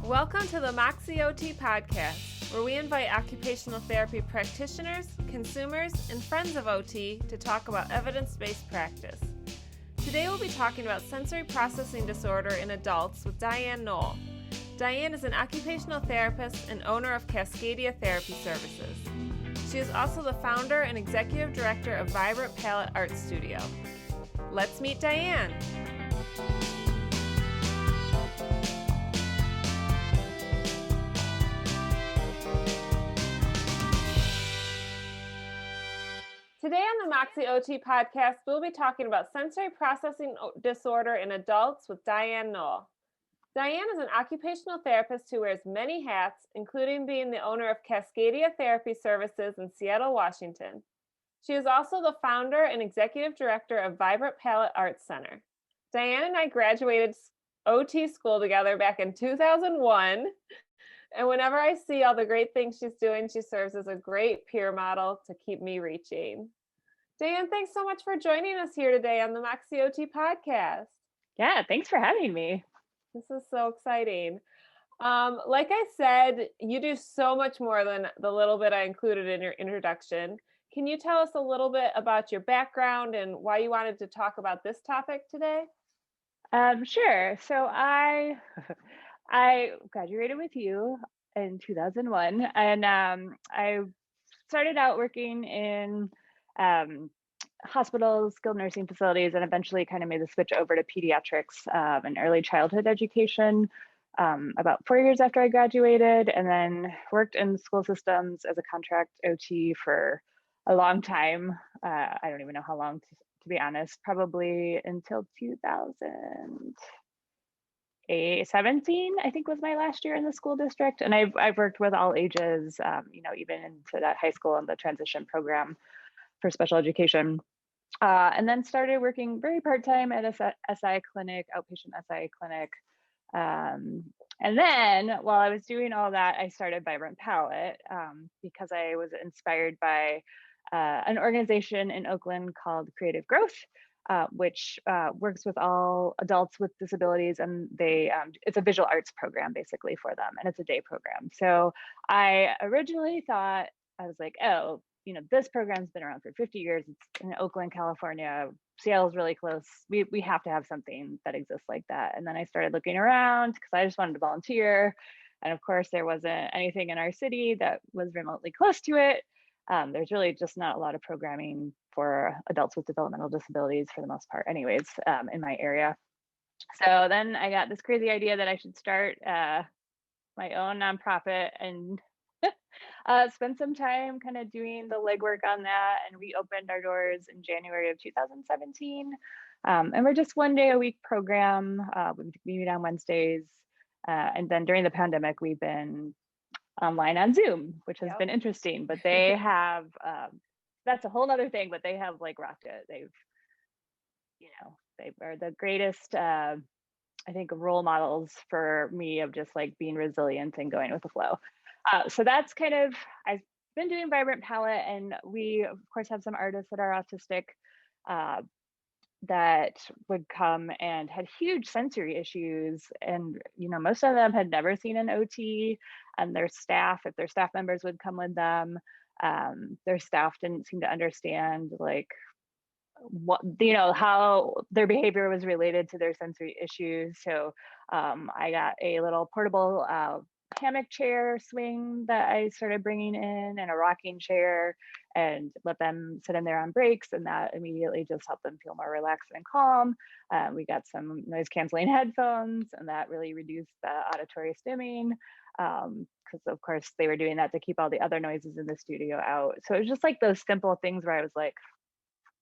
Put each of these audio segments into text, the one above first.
Welcome to the Moxie OT podcast, where we invite occupational therapy practitioners, consumers, and friends of OT to talk about evidence-based practice. Today we'll be talking about sensory processing disorder in adults with Diane Knoll. Diane is an occupational therapist and owner of Cascadia Therapy Services. She is also the founder and executive director of Vibrant Palette Art Studio. Let's meet Diane. Today on the Moxie OT podcast, we'll be talking about sensory processing disorder in adults with Diane Knoll. Diane is an occupational therapist who wears many hats, including being the owner of Cascadia Therapy Services in Seattle, Washington. She is also the founder and executive director of Vibrant Palette Arts Center. Diane and I graduated OT school together back in 2001. And whenever I see all the great things she's doing, she serves as a great peer model to keep me reaching. Diane, thanks so much for joining us here today on the Moxie OT podcast. Yeah, thanks for having me. This is so exciting. Like I said, you do so much more than the little bit I included in your introduction. Can you tell us a little bit about your background and why you wanted to talk about this topic today? Sure. So I graduated with you in 2001, and I started out working in hospitals, skilled nursing facilities, and eventually kind of made the switch over to pediatrics and early childhood education about 4 years after I graduated, and then worked in school systems as a contract OT for a long time. I don't even know how long, to be honest, probably until 2017, I think was my last year in the school district. And I've worked with all ages, even into that high school and the transition program for special education. And then started working very part-time at a SI clinic, outpatient SI clinic. And then while I was doing all that, I started Vibrant Palette because I was inspired by an organization in Oakland called Creative Growth, which works with all adults with disabilities, and it's a visual arts program basically for them, and it's a day program. So I originally thought, I was like, oh, this program's been around for 50 years. It's in Oakland, California. Seattle's really close. We have to have something that exists like that. And then I started looking around because I just wanted to volunteer. And of course, there wasn't anything in our city that was remotely close to it. There's really just not a lot of programming for adults with developmental disabilities for the most part, anyways, in my area. So then I got this crazy idea that I should start my own nonprofit and spend some time kind of doing the legwork on that. And we opened our doors in January of 2017. And we're just 1 day a week program. We meet on Wednesdays. And then during the pandemic, we've been online on Zoom, which has been interesting, but they have, that's a whole nother thing, but they have like rocked it. They are the greatest, I think, role models for me of just like being resilient and going with the flow. So that's kind of, I've been doing Vibrant Palette, and we of course have some artists that are autistic that would come and had huge sensory issues, and most of them had never seen an OT, and their staff, if their staff members would come with them, their staff didn't seem to understand like what how their behavior was related to their sensory issues. So I got a little portable hammock chair swing that I started bringing in, and a rocking chair, and let them sit in there on breaks, and that immediately just helped them feel more relaxed and calm. We got some noise canceling headphones, and that really reduced the auditory stimming, because of course they were doing that to keep all the other noises in the studio out. So it was just like those simple things where I was like,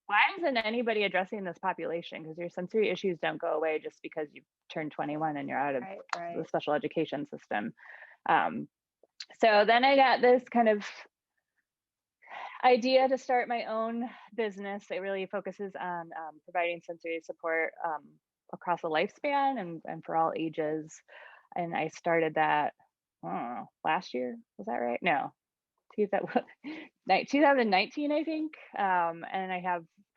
why isn't anybody addressing this population? Because your sensory issues don't go away just because you turned 21 and you're out of the special education system. So then I got this kind of idea to start my own business that really focuses on providing sensory support across a lifespan and for all ages. And I started that last year. Was that right? No, 2019, I think. And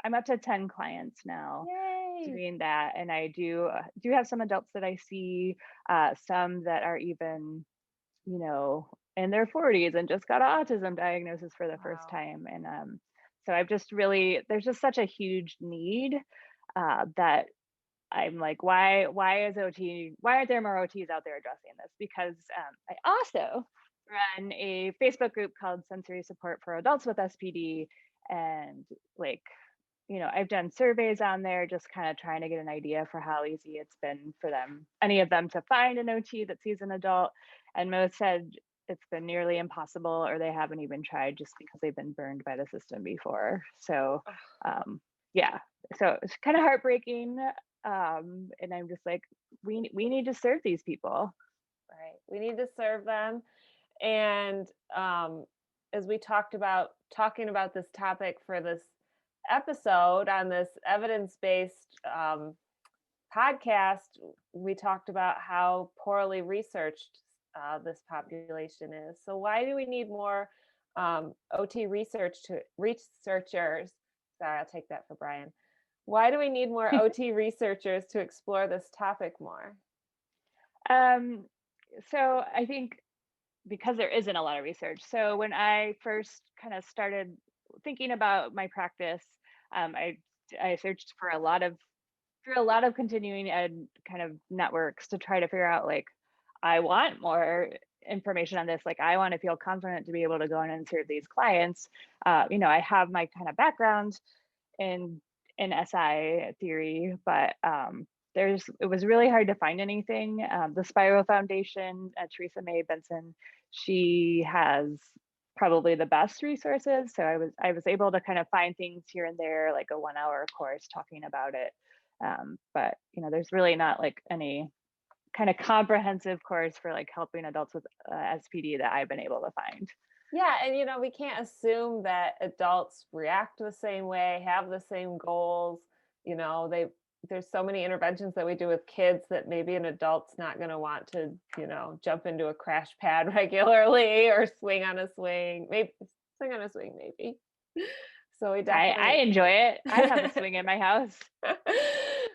I'm up to 10 clients now. Yay. Nice. doing that. And I do have some adults that I see, some that are even, in their 40s and just got an autism diagnosis for the first Wow. time. And so I've just really, there's just such a huge need, that I'm like, why is OT, why aren't there more OTs out there addressing this? Because I also run a Facebook group called Sensory Support for Adults with SPD. And like, I've done surveys on there, just kind of trying to get an idea for how easy it's been for them, any of them, to find an OT that sees an adult. And most said it's been nearly impossible, or they haven't even tried just because they've been burned by the system before. So, yeah, so it's kind of heartbreaking. And I'm just like, we need to serve these people. Right. We need to serve them. And as we talked about talking about this topic for this episode on this evidence-based podcast, we talked about how poorly researched this population is. So why do we need more OT researchers? Sorry, I'll take that for Brian. Why do we need more OT researchers to explore this topic more? Um, so I think because there isn't a lot of research. So when I first kind of started thinking about my practice, I searched for through a lot of continuing ed kind of networks to try to figure out, like, I want more information on this. Like, I want to feel confident to be able to go in and serve these clients. I have my kind of background in SI theory, but it was really hard to find anything. The Spiro Foundation, Teresa May Benson, she has probably the best resources. So I was able to kind of find things here and there, like a 1-hour course talking about it. But there's really not like any kind of comprehensive course for like helping adults with SPD that I've been able to find. Yeah, and we can't assume that adults react the same way, have the same goals. There's so many interventions that we do with kids that maybe an adult's not going to want to, jump into a crash pad regularly or swing on a swing. Maybe swing on a swing, maybe. So we I definitely enjoy it. I have a swing in my house.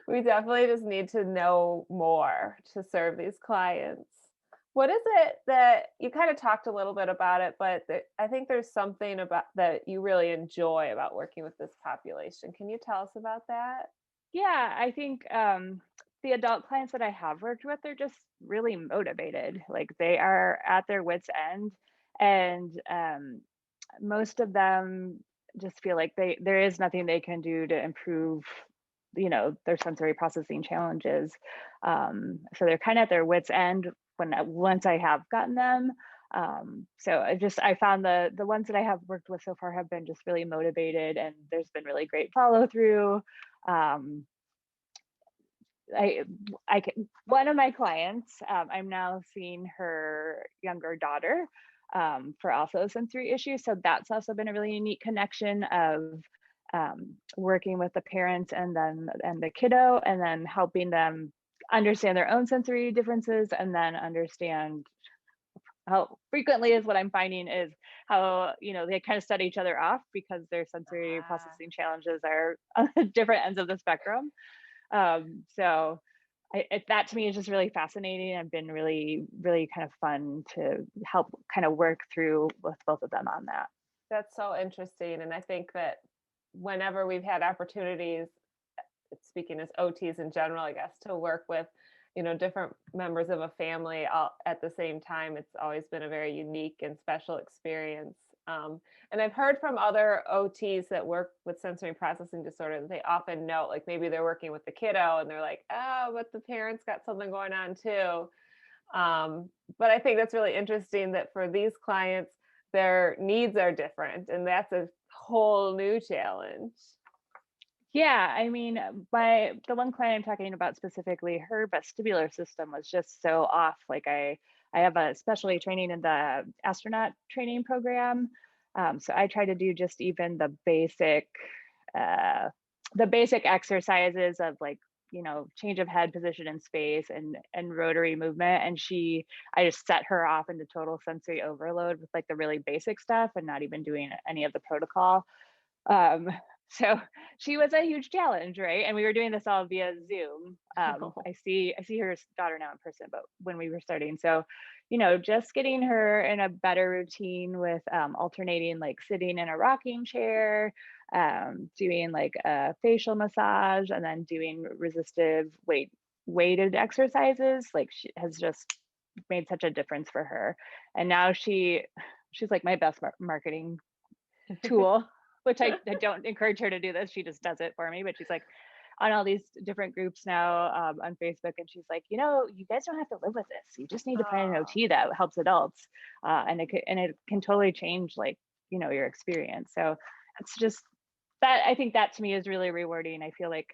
we definitely just need to know more to serve these clients. What is it that you kind of talked a little bit about it, but I think there's something about that you really enjoy about working with this population. Can you tell us about that? Yeah, I think the adult clients that I have worked with, they're just really motivated. Like, they are at their wits' end, and most of them just feel like there is nothing they can do to improve, their sensory processing challenges. So they're kind of at their wits' end once I have gotten them. So I found the ones that I have worked with so far have been just really motivated, and there's been really great follow through. One of my clients, I'm now seeing her younger daughter, for also sensory issues. So that's also been a really unique connection of working with the parents and the kiddo, and then helping them understand their own sensory differences, and then understand how frequently is what I'm finding is how, they kind of set each other off because their sensory processing challenges are on different ends of the spectrum. So that to me is just really fascinating, and been really, really kind of fun to help kind of work through with both of them on that. That's so interesting. And I think that whenever we've had opportunities, speaking as OTs in general, I guess, to work with, different members of a family all at the same time, it's always been a very unique and special experience. And I've heard from other OTs that work with sensory processing disorder that they often note, like maybe they're working with the kiddo and they're like, oh, but the parents got something going on too. But I think that's really interesting that for these clients, their needs are different, and that's a whole new challenge. Yeah, I mean, the one client I'm talking about specifically, her vestibular system was just so off. Like, I have a specialty training in the astronaut training program, so I try to do just even the basic exercises of, like, change of head position in space and rotary movement. And I just set her off into total sensory overload with like the really basic stuff, and not even doing any of the protocol. So she was a huge challenge, right? And we were doing this all via Zoom. I see her daughter now in person, but when we were starting, so just getting her in a better routine with alternating, like sitting in a rocking chair, doing like a facial massage, and then doing resistive weighted exercises, like she has just made such a difference for her. And now she's like my best marketing tool, which I don't encourage her to do this. She just does it for me. But she's like on all these different groups now on Facebook, and she's like, you guys don't have to live with this. You just need to find an Oh, OT that helps adults, and it can totally change like your experience. So it's just that I think that to me is really rewarding. I feel like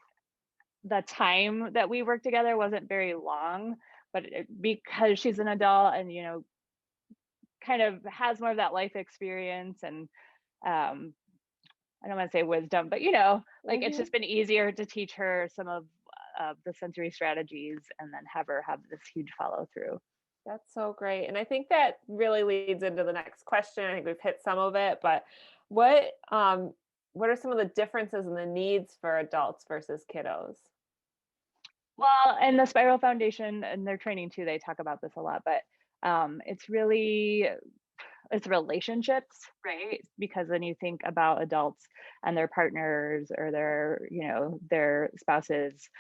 the time that we worked together wasn't very long, but because she's an adult and kind of has more of that life experience and um I don't want to say wisdom, but like it's mhm. just been easier to teach her some of the sensory strategies and then have her have this huge follow through. That's so great. And I think that really leads into the next question. I think we've hit some of it, but what um what are some of the differences in the needs for adults versus kiddos? Well, and the Spiral Foundation and their training too, they talk about this a lot, but it's really it's relationships, right? Because when you think about adults and their partners or their spouses,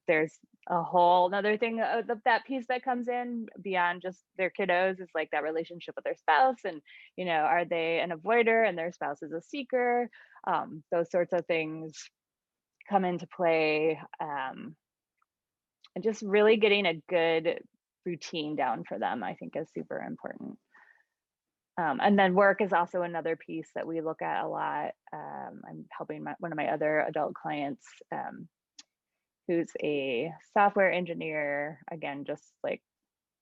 there's a whole another thing that piece that comes in beyond just their kiddos is like that relationship with their spouse, and are they an avoider and their spouse is a seeker? Those sorts of things come into play, and just really getting a good routine down for them, I think, is super important. And then work is also another piece that we look at a lot. I'm helping one of my other adult clients, who's a software engineer, again, just like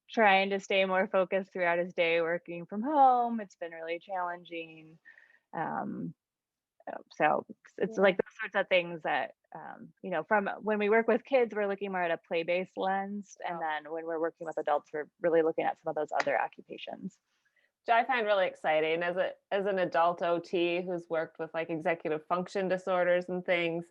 trying to stay more focused throughout his day working from home. It's been really challenging. Um, so it's Yeah. like those sorts of things that, from when we work with kids, we're looking more at a play-based lens. And Oh, then when we're working with adults, we're really looking at some of those other occupations. which I find really exciting as an adult OT who's worked with like executive function disorders and things.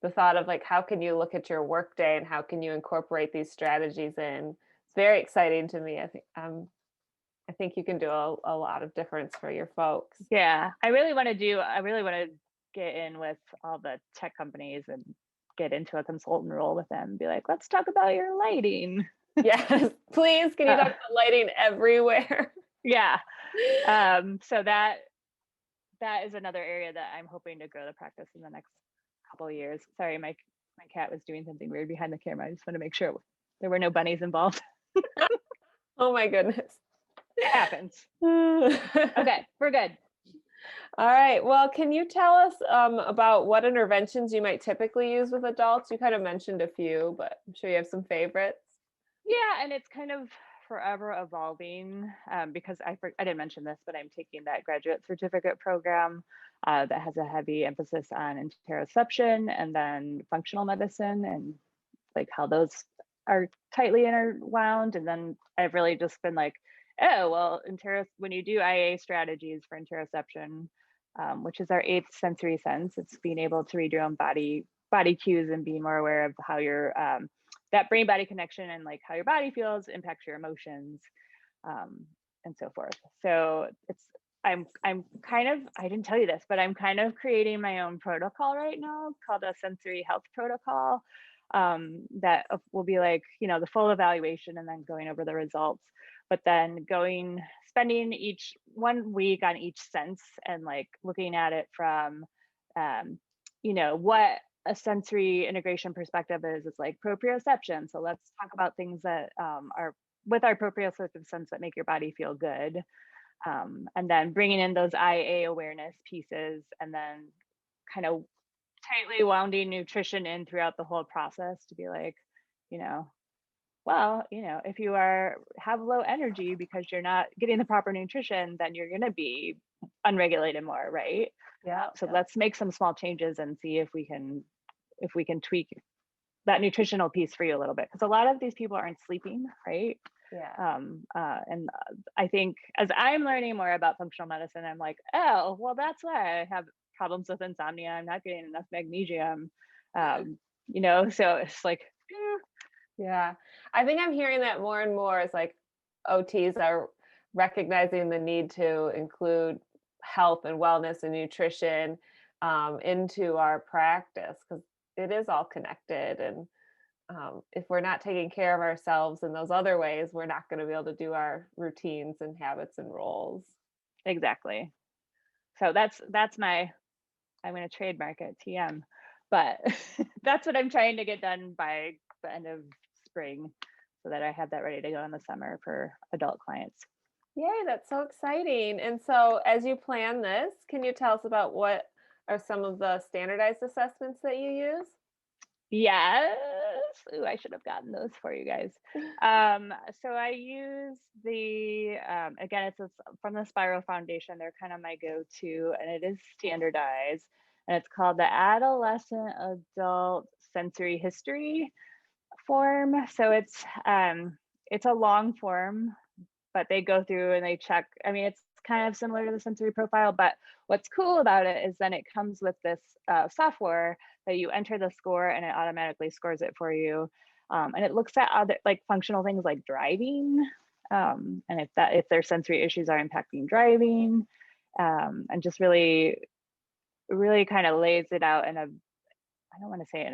The thought of like how can you look at your workday and how can you incorporate these strategies in? It's very exciting to me. I think you can do a lot of difference for your folks. Yeah, I really want to get in with all the tech companies and get into a consultant role with them and be like, let's talk about your lighting. Yes, please. Can you talk Uh, about lighting everywhere? yeah. So that is another area that I'm hoping to grow the practice in the next couple of years. Sorry, my cat was doing something weird behind the camera. I just want to make sure there were no bunnies involved. Oh my goodness. It happens. All Okay, we're good. right. Well, can you tell us about what interventions you might typically use with adults? You kind of mentioned a few, but I'm sure you have some favorites. Yeah, and it's kind of forever evolving, because I didn't mention this, but I'm taking that graduate certificate program that has a heavy emphasis on interoception and then functional medicine and like how those are tightly interwound. And then I've really just been like, oh, well, when you do IA strategies for interoception, which is our eighth sensory sense, it's being able to read your own body cues and be more aware of how your that brain body connection and like how your body feels impacts your emotions, and so forth. So I'm kind of, I didn't tell you this, but I'm kind of creating my own protocol right now called a sensory health protocol, that will be like, the full evaluation and then going over the results, but then spending each 1 week on each sense and like looking at it from, what a sensory integration perspective is. It's like proprioception. So let's talk about things that are with our proprioceptive sense that make your body feel good. And then bringing in those IA awareness pieces and then kind of tightly wounding nutrition in throughout the whole process to be like, you know, if you have low energy because you're not getting the proper nutrition, then you're going to be unregulated more, right? Yeah. So let's make some small changes and see if we can tweak that nutritional piece for you a little bit, because a lot of these people aren't sleeping, right? Yeah. And I think as I'm learning more about functional medicine, I'm like, oh, well, that's why I have problems with insomnia. I'm not getting enough magnesium. So it's like, Yeah. I think I'm hearing that more and more is like OTs are recognizing the need to include health and wellness and nutrition into our practice because it is all connected. And if we're not taking care of ourselves in those other ways, we're not going to be able to do our routines and habits and roles. exactly. So that's I'm going to trademark it, TM, but that's what I'm trying to get done by the end of spring so that I have that ready to go in the summer for adult clients. Yay, that's so exciting. And so, as you plan this, can you tell us about what are some of the standardized assessments that you use? Yes. Ooh, I should have gotten those for you guys. So I use again, from the Spiral Foundation. They're kind of my go-to, and it is standardized, and it's called the Adolescent Adult Sensory History form. So it's a long form, but they go through and they check. I mean, it's kind of similar to the sensory profile, but what's cool about it is then it comes with this software that you enter the score and it automatically scores it for you. And it looks at other like functional things like driving, and if their sensory issues are impacting driving, and just really, really kind of lays it out in I don't want to say it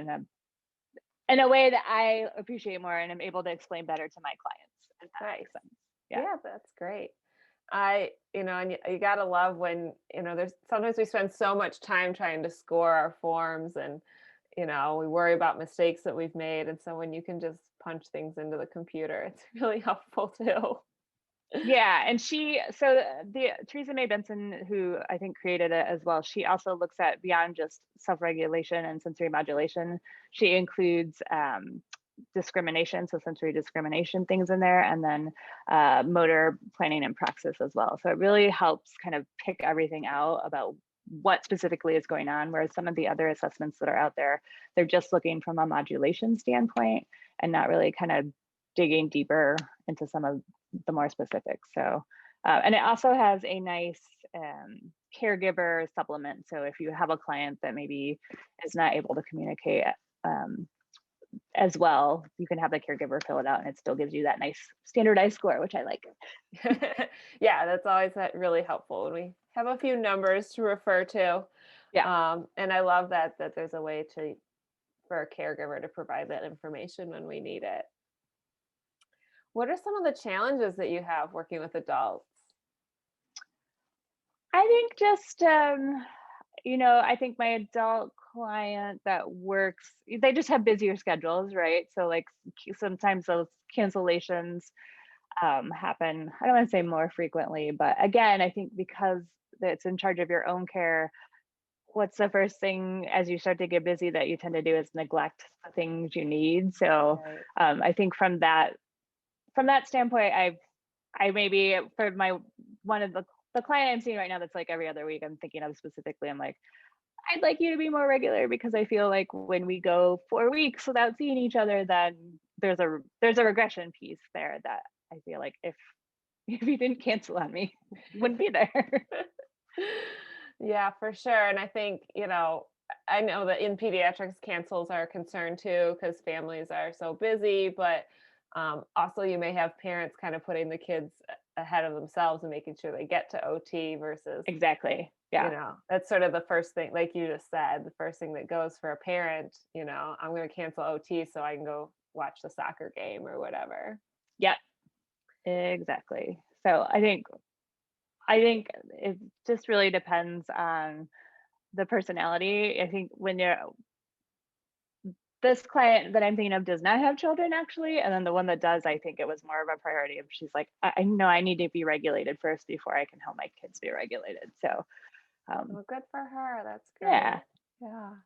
in a way that I appreciate more and am able to explain better to my clients, if that makes sense. Yeah, that's great. And you gotta love when, there's sometimes we spend so much time trying to score our forms and, we worry about mistakes that we've made. And so when you can just punch things into the computer, it's really helpful too. Yeah, and the Teresa May Benson, who I think created it as well, she also looks at beyond just self-regulation and sensory modulation. She includes discrimination, so sensory discrimination things in there, and then motor planning and praxis as well. So it really helps kind of pick everything out about what specifically is going on, whereas some of the other assessments that are out there, they're just looking from a modulation standpoint and not really kind of digging deeper into some of the more specifics. So, and it also has a nice caregiver supplement. So if you have a client that maybe is not able to communicate as well, you can have the caregiver fill it out and it still gives you that nice standardized score, which I like. Yeah, that's always really helpful when we have a few numbers to refer to. Yeah. And I love that there's a way for a caregiver to provide that information when we need it. What are some of the challenges that you have working with adults? I think just, I think my adult client that works, they just have busier schedules, right? So like sometimes those cancellations happen, I don't want to say more frequently, but again, I think because it's in charge of your own care, what's the first thing as you start to get busy that you tend to do is neglect the things you need. So I think from that standpoint, I maybe for one of the client I'm seeing right now that's like every other week, I'm thinking of specifically, I'm like, I'd like you to be more regular because I feel like when we go 4 weeks without seeing each other, then there's a regression piece there that I feel like if you didn't cancel on me, wouldn't be there. Yeah, for sure. And I think, I know that in pediatrics, cancels are a concern too, because families are so busy, but also you may have parents kind of putting the kids ahead of themselves and making sure they get to OT versus, Exactly. Yeah. That's sort of the first thing, like you just said, the first thing that goes for a parent, I'm going to cancel OT so I can go watch the soccer game or whatever. Yep. Exactly. So I think it just really depends on the personality. I think this client that I'm thinking of does not have children actually, and then the one that does, I think it was more of a priority. She's like, I know I need to be regulated first before I can help my kids be regulated. So, well, good for her. That's great. Yeah.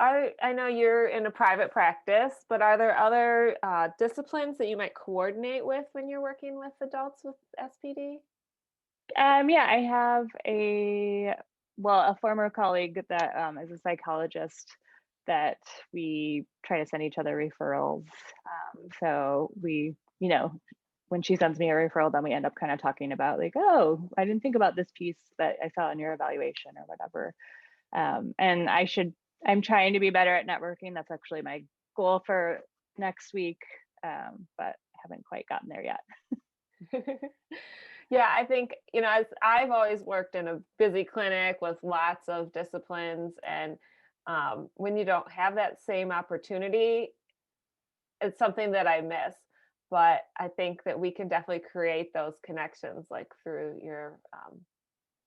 I know you're in a private practice, but are there other disciplines that you might coordinate with when you're working with adults with SPD? Yeah, I have a former colleague that is a psychologist that we try to send each other referrals. So we, when she sends me a referral, then we end up kind of talking about like, oh, I didn't think about this piece that I saw in your evaluation or whatever. And I'm trying to be better at networking. That's actually my goal for next week, but haven't quite gotten there yet. Yeah, I think, as I've always worked in a busy clinic with lots of disciplines, and when you don't have that same opportunity, it's something that I miss. But I think that we can definitely create those connections, like through your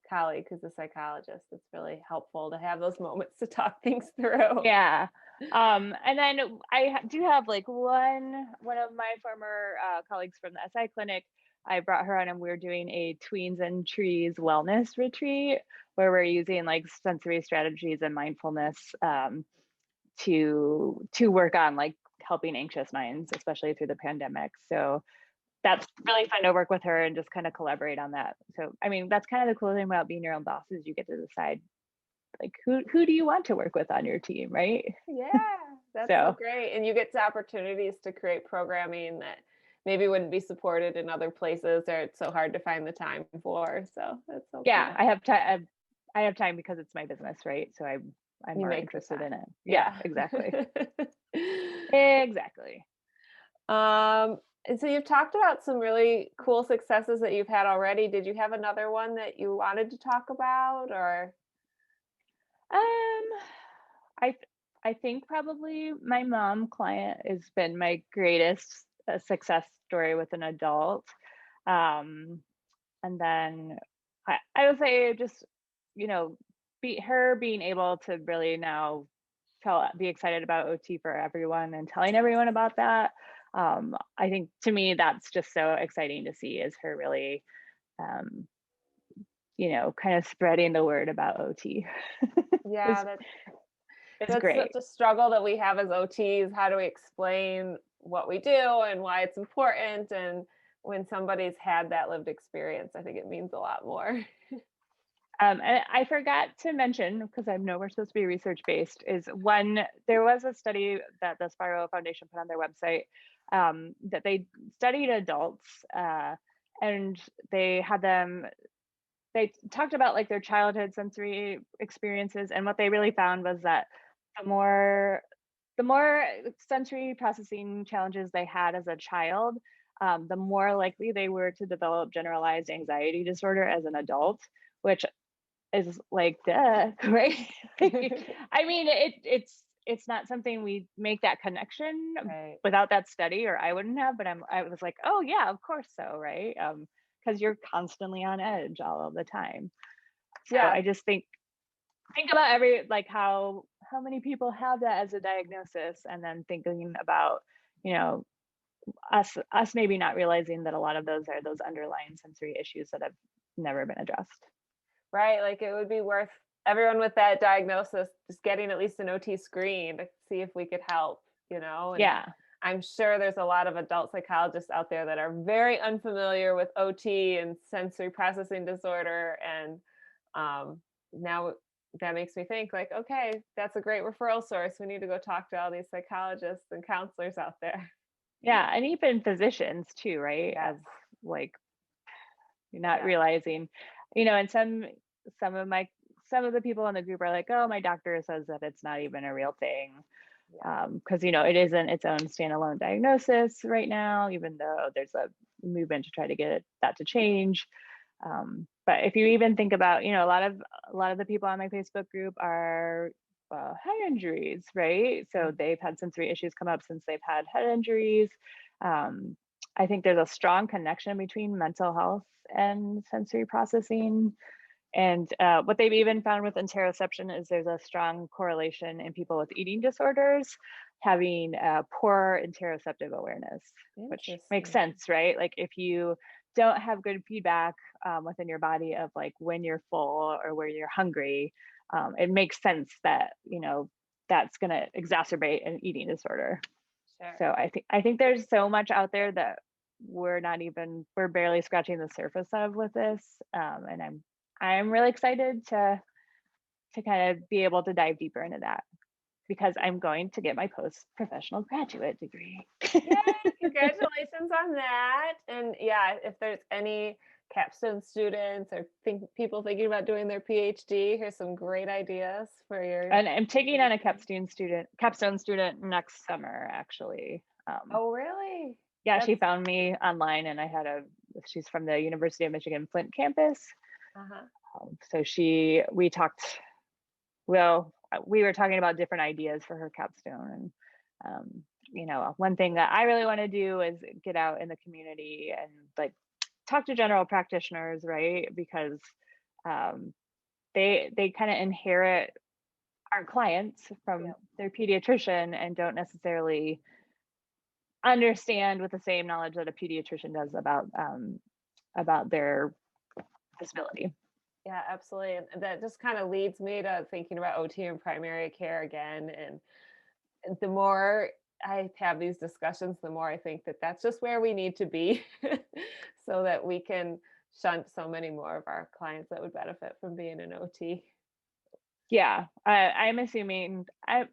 colleague who's a psychologist. It's really helpful to have those moments to talk things through. Yeah. And then I do have like one of my former colleagues from the SI clinic. I brought her on, and we're doing a Tweens and Trees wellness retreat where we're using like sensory strategies and mindfulness to work on like helping anxious minds, especially through the pandemic. So that's really fun to work with her and just kind of collaborate on that. So I mean, that's kind of the cool thing about being your own boss, is you get to decide like who do you want to work with on your team, right? Yeah, that's so So great. And you get to opportunities to create programming that maybe wouldn't be supported in other places, or it's so hard to find the time for. So that's so yeah, cool. I have time because it's my business, right? So I'm You more make the interested in time. it. Yeah, exactly. Yeah. Exactly. And so you've talked about some really cool successes that you've had already. Did you have another one that you wanted to talk about, or? Um, I I think probably my mom client has been my greatest success story with an adult. Um, and then I would say just, you know, being able to really now be excited about OT for everyone and telling everyone about that. I think to me that's just so exciting to see, is her really um, kind of spreading the word about OT. Yeah, is is that's great. such a struggle that we have as OTs. How do we explain what we do and why it's important? And when somebody's had that lived experience, I think it means a lot more. And I forgot to mention, because I know we're supposed to be research based, is there was a study that the Spiral Foundation put on their website, that they studied adults, and they talked about like their childhood sensory experiences, and what they really found was that the more sensory processing challenges they had as a child, the more likely they were to develop generalized anxiety disorder as an adult, which is like, duh, right? I mean, it's not something we make that connection Right. without that study, or I wouldn't have. But I was like, oh yeah, of course so, right? Because you're constantly on edge all of the time. So Yeah. I just think about how many people have that as a diagnosis, and then thinking about, you know, us maybe not realizing that a lot of those are those underlying sensory issues that have never been addressed. Right. Like it would be worth everyone with that diagnosis just getting at least an OT screen to see if we could help. And Yeah. I'm sure there's a lot of adult psychologists out there that are very unfamiliar with OT and sensory processing disorder. And now that makes me think like, okay, that's a great referral source. We need to go talk to all these psychologists and counselors out there. Yeah, and even physicians too, right? Yes. Of like, you're not Yeah. realizing, and some of the people in the group are like, oh, my doctor says that it's not even a real thing. Yeah. Because it isn't its own standalone diagnosis right now, even though there's a movement to try to get that to change. But if you even think about, a lot of the people on my Facebook group are head injuries, right? So they've had sensory issues come up since they've had head injuries. Um, I think there's a strong connection between mental health and sensory processing. And what they've even found with interoception is there's a strong correlation in people with eating disorders having poor interoceptive awareness, which makes Interesting. sense, right? Like if you don't have good feedback within your body of like when you're full or where you're hungry, it makes sense that that's going to exacerbate an eating disorder. Sure. So I think there's so much out there that we're barely scratching the surface of with this, and I'm really excited to kind of be able to dive deeper into that. because I'm going to get my post-professional graduate degree. Yay, congratulations on that. And yeah, if there's any capstone students or people thinking about doing their PhD, here's some great ideas for your. And I'm taking on a capstone student next summer, actually. Oh, really? Yeah, That's she found me online, and she's from the University of Michigan Flint campus. uh-huh. So we talked, we were talking about different ideas for her capstone. And, one thing that I really want to do is get out in the community and like talk to general practitioners, right? Because they kind of inherit our clients from their pediatrician and don't necessarily understand with the same knowledge that a pediatrician does about their disability. Yeah, absolutely. And that just kind of leads me to thinking about OT and primary care again. And the more I have these discussions, the more I think that that's just where we need to be so that we can shunt so many more of our clients that would benefit from being an OT. Yeah, I'm assuming I've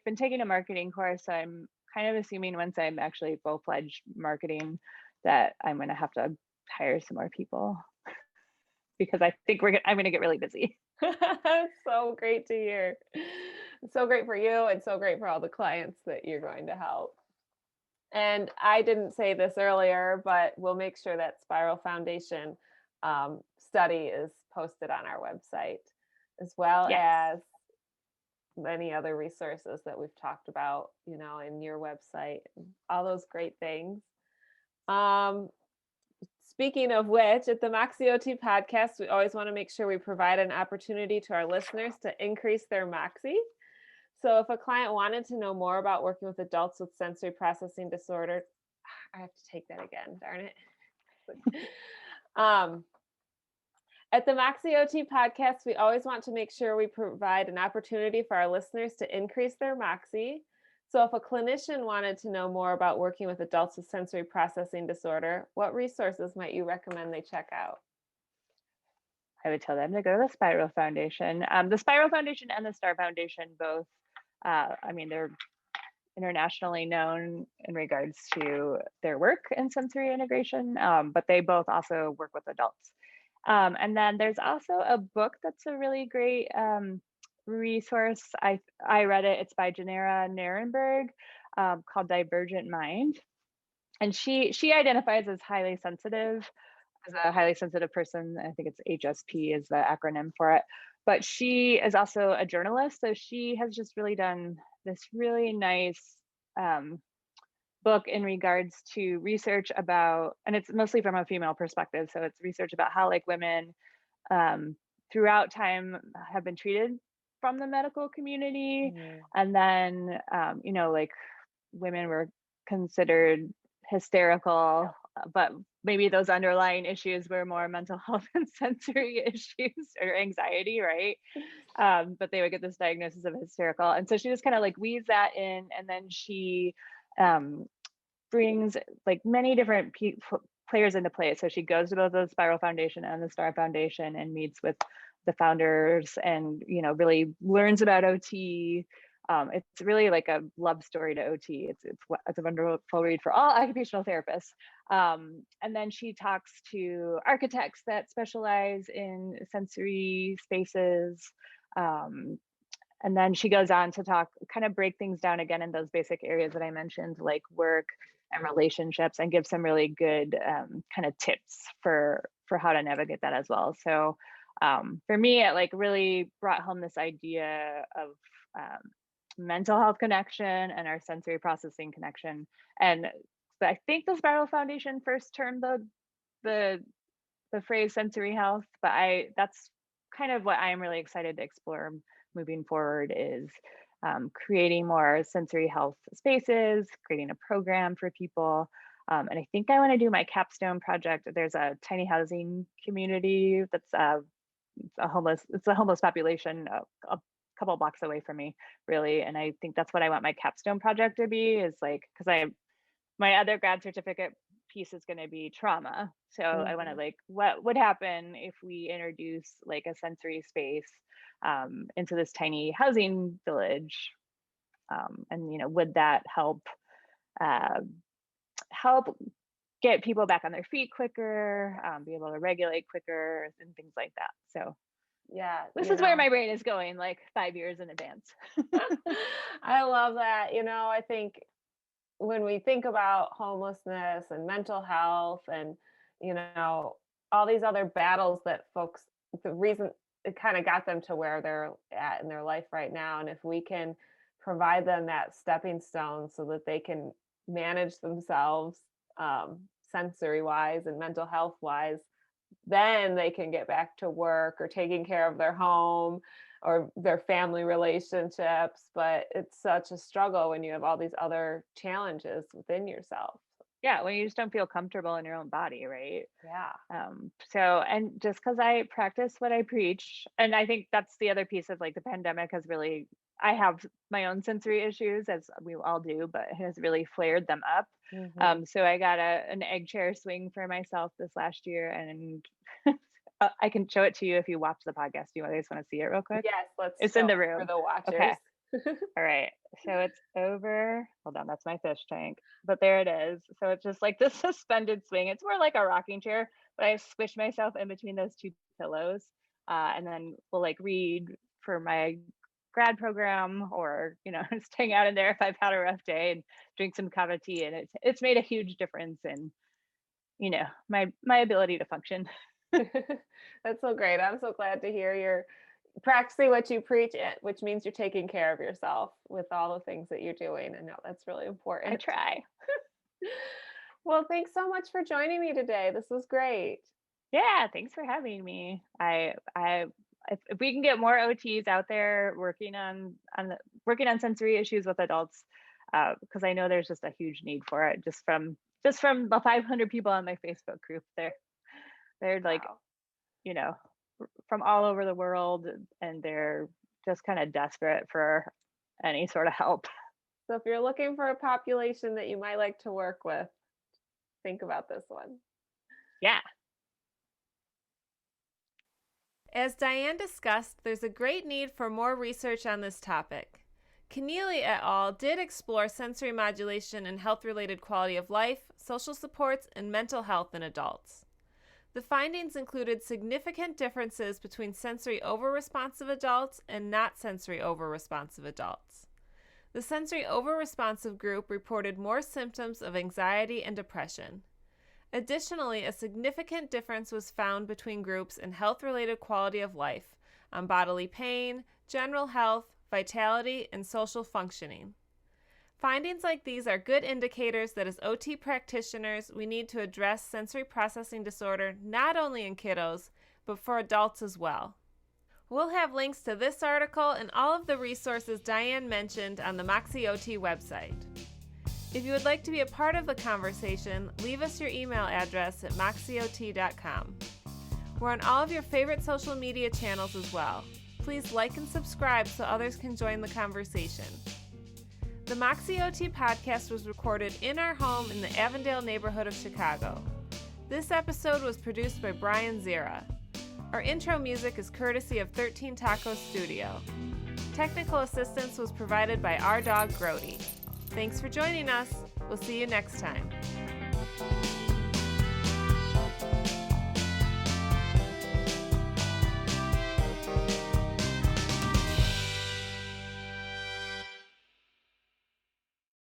been taking a marketing course, so I'm kind of assuming once I'm actually full-fledged marketing that I'm going to have to hire some more people because I think I'm going to get really busy. So great to hear. So great for you and so great for all the clients that you're going to help. And I didn't say this earlier, but we'll make sure that Spiral Foundation study is posted on our website, as well Yes. as many other resources that we've talked about, in your website, all those great things. Speaking of which, at the Moxie OT podcast, we always want to make sure we provide an opportunity to our listeners to increase their Moxie. So if a client wanted to know more about working with adults with sensory processing disorder, I have to take that again, darn it. At the Moxie OT podcast, we always want to make sure we provide an opportunity for our listeners to increase their Moxie. So if a clinician wanted to know more about working with adults with sensory processing disorder, what resources might you recommend they check out? I would tell them to go to the Spiral Foundation. The Spiral Foundation and the Star Foundation both, they're internationally known in regards to their work in sensory integration, but they both also work with adults. And then there's also a book that's a really great resource. I read it. It's by Janera Narenberg, called Divergent Mind. And she identifies as highly sensitive, as a highly sensitive person. I think it's HSP is the acronym for it. But she is also a journalist. So she has just really done this really nice book in regards to research about, and it's mostly from a female perspective. So it's research about how like women throughout time have been treated from the medical community. And then, like women were considered hysterical, but maybe those underlying issues were more mental health and sensory issues or anxiety, right? But they would get this diagnosis of hysterical. And so she just kind of like weaves that in, and then she brings like many different players into play. So she goes to both the Spiral Foundation and the Star Foundation and meets with the founders and, really learns about OT. It's really like a love story to OT. It's a wonderful read for all occupational therapists. And then she talks to architects that specialize in sensory spaces. And then she goes on to kind of break things down again in those basic areas that I mentioned, like work and relationships, and give some really good kind of tips for how to navigate that as well. So for me, it like really brought home this idea of mental health connection and our sensory processing connection. And I think the Spiral Foundation first termed the phrase sensory health, but that's kind of what I'm really excited to explore moving forward is creating more sensory health spaces, creating a program for people. And I think I want to do my capstone project. There's a tiny housing community that's a homeless population a couple blocks away from me, really. And I think that's what I want my capstone project to be, is like, because my other grad certificate piece is going to be trauma. So I want to like, what would happen if we introduce like a sensory space into this tiny housing village? And, you know, would that help help get people back on their feet quicker, be able to regulate quicker and things like that. So yeah, this is where my brain is going, like 5 years in advance. I love that. You know, I think when we think about homelessness and mental health and, you know, all these other battles that folks, the reason it kind of got them to where they're at in their life right now. And if we can provide them that stepping stone so that they can manage themselves sensory wise and mental health wise, then they can get back to work or taking care of their home or their family relationships. But it's such a struggle when you have all these other challenges within yourself. Yeah, when you just don't feel comfortable in your own body, right? Yeah. So, and just because I practice what I preach, and I think that's the other piece of like the pandemic has really, I have my own sensory issues, as we all do, but it has really flared them up. So I got an egg chair swing for myself this last year, and I can show it to you if you watch the podcast. Do you guys want to see it real quick? Yes, It's in the room for the watchers. Okay. All right. So it's over. Hold on, that's my fish tank. But there it is. So it's just like this suspended swing. It's more like a rocking chair, but I squish myself in between those two pillows. And then we'll like read for my grad program, or, you know, just hang out in there if I've had a rough day and drink some kava tea. And it's made a huge difference in, you know, my ability to function. That's so great. I'm so glad to hear you're practicing what you preach, which means you're taking care of yourself with all the things that you're doing. And no, that's really important. I try. Well, thanks so much for joining me today. This was great. Yeah, thanks for having me. If we can get more OTs out there working on sensory issues with adults, because I know there's just a huge need for it. Just from the 500 people on my Facebook group, they're like, wow, you know, from all over the world, and they're just kind of desperate for any sort of help. So if you're looking for a population that you might like to work with, think about this one. Yeah. As Diane discussed, there's a great need for more research on this topic. Keneally et al. Did explore sensory modulation and health-related quality of life, social supports, and mental health in adults. The findings included significant differences between sensory over-responsive adults and not sensory over-responsive adults. The sensory over-responsive group reported more symptoms of anxiety and depression. Additionally, a significant difference was found between groups in health-related quality of life, on bodily pain, general health, vitality, and social functioning. Findings like these are good indicators that as OT practitioners, we need to address sensory processing disorder not only in kiddos, but for adults as well. We'll have links to this article and all of the resources Diane mentioned on the Moxie OT website. If you would like to be a part of the conversation, leave us your email address at moxieot.com. We're on all of your favorite social media channels as well. Please like and subscribe so others can join the conversation. The Moxie OT podcast was recorded in our home in the Avondale neighborhood of Chicago. This episode was produced by Brian Zira. Our intro music is courtesy of 13 Tacos Studio. Technical assistance was provided by our dog Grody. Thanks for joining us. We'll see you next time.